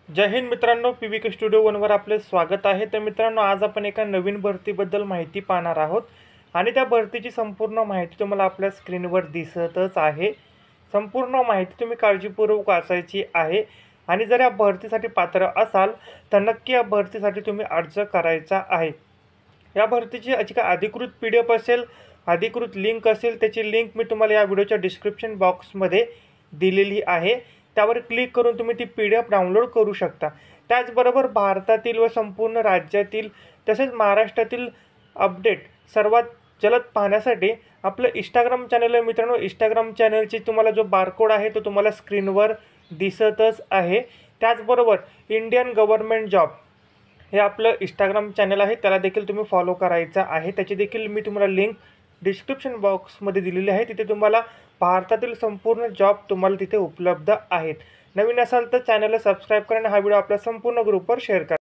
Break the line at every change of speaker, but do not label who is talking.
जय हिंद मित्रांनो, PVK studio वनवर आपले स्वागत आहे। तर मित्रांनो, आज आपण एका नवीन भरतीबद्दल माहिती पाहणार आहोत आणि त्या भरतीची संपूर्ण माहिती तुम्हाला आपल्या स्क्रीनवर दिसतच आहे। संपूर्ण माहिती तुम्ही काळजीपूर्वक वाचायची आहे आणि जर या भरतीसाठी पात्र असाल तर नक्की या भरतीसाठी तुम्ही अर्ज करायचा आहे। या भरतीची जी काय अधिकृत PDF असेल, अधिकृत लिंक असेल, त्याची लिंक मी तुम्हाला या व्हिडिओच्या डिस्क्रिप्शन बॉक्समध्ये दिलेली आहे। त्यावर क्लिक करून तुम्ही ती PDF डाउनलोड करू शकता। त्याचबरोबर भारतातील व संपूर्ण राज्यातील तसेच महाराष्ट्रातील अपडेट सर्वात जलद पाहण्यासाठी आपलं इंस्टाग्राम चॅनल आहे मित्रांनो। इंस्टाग्राम चॅनलची तुम्हाला जो बारकोड आहे तो तुम्हाला स्क्रीनवर दिसतच आहे। त्याचबरोबर इंडियन गव्हर्नमेंट जॉब हे आपलं इंस्टाग्राम चॅनल आहे, त्याला देखील तुम्ही फॉलो करायचा आहे। त्याची देखील मी तुम्हाला लिंक डिस्क्रिप्शन बॉक्समध्ये दिलेली आहे। तिथे तुम्हाला भारतातील संपूर्ण जॉब तुम्हाला तिथे उपलब्ध आहेत। नवीन असाल तर चॅनलला सबस्क्राईब करा आणि हा व्हिडिओ आपल्या संपूर्ण ग्रुपवर शेअर करा।